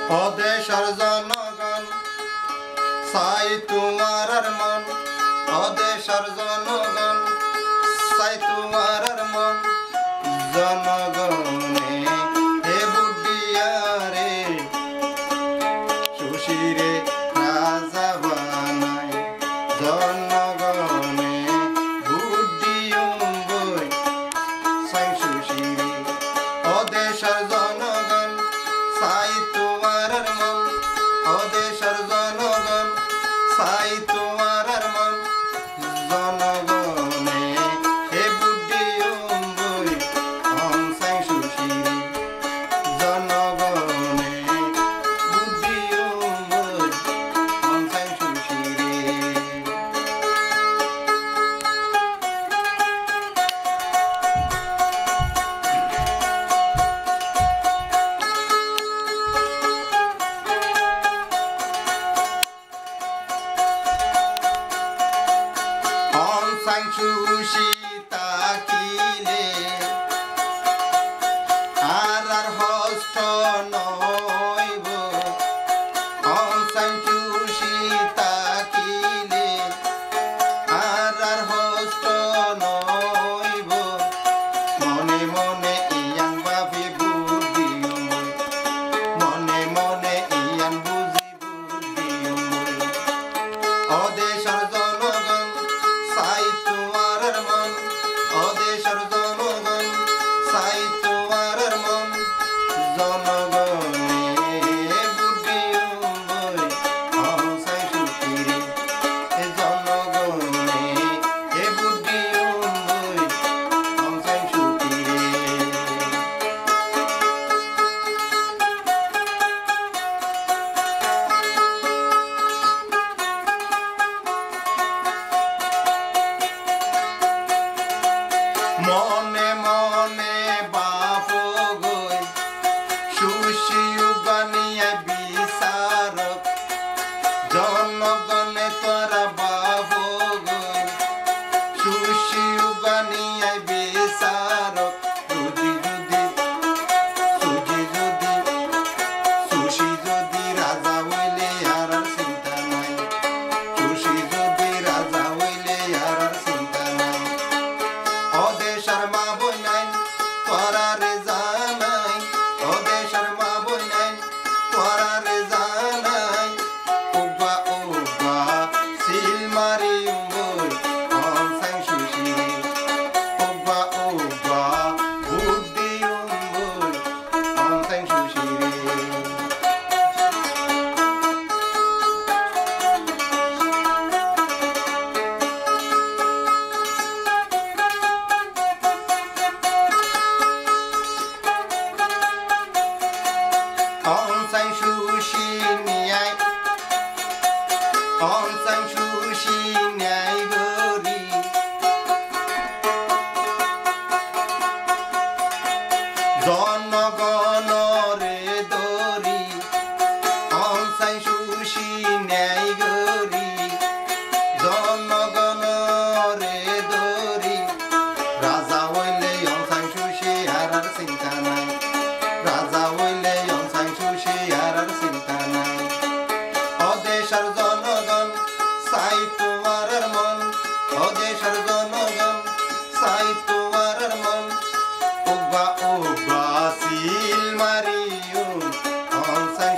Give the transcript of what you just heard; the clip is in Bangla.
অদেশের জনগণ চাই তোমার মন, অদেশের জনগণ চাই তোমার মন। জনগণে হে বুডিয়ারে সুশীরে রাজা বানাই। জনগণে বুডিয়ম বই চাই সুশীরে। অদেশের জনগণ চাই তোমার মন, অদেশের জনগণ চাই তোমার মন। জনগণে হে বুডিয়ম বই অন চাই সুশীরে। জনগণে বুডিয়ম বই অন চাই সুশীরে। সুশী তাকিলে আর হস্ত নইব। সুশী তাকিলে আর হস্ত নইব। মনে মনে ইয়ান ভাবি বুদ্ধিয়ম, মনে মনে ইয়ান বুঝি বুদ্ধিয়ম। অদেশের জনগণ চাই তোমার মন, অদেশের জনগণ চাই তোমার মন। জনগণে বুডিয়ম বই অন চাই সুশীরে। জনগণে হে বুডিয়ম বই অন চাই সুশীরে। মনে মনে বাপ গই সুশী বানিয়া বিচারক। জনগণে তোরা বাপ গই সুশী বানিয়া বিচারক। যদি যদি সুশী যদি সুশী যদি রাজা হইলে আর চিন্তা নাই। সুশী যদি রাজা হইলে আর চিন্তা নাই। অদেশের মা বই নাই তোরা রে জানাই, অদেশের মা বই নাই তোরা রে জানাই। উবা উবা সিল মারি বই অন চাই সুশীরে। উবা উবা বুদ্ধিয়ম বই অন চাই সুশীরে। অন চাই সুশী ন্যায়, অন চাই সুশী ন্যায় গরি। জনগণরে দরি অন চাই সুশী ন্যায় গরি। জনগণরে দরি রাজা হইলে অন চাই সুশী আর চিন্তা নাই। রাজা হইলে অন চাই সুশী আর চিন্তা নাই। অদেশের জনগণ চাই তোমার মন, অদেশের জনগণ চাই তোমার মন। উবা উবা সিল মারিও অন চাই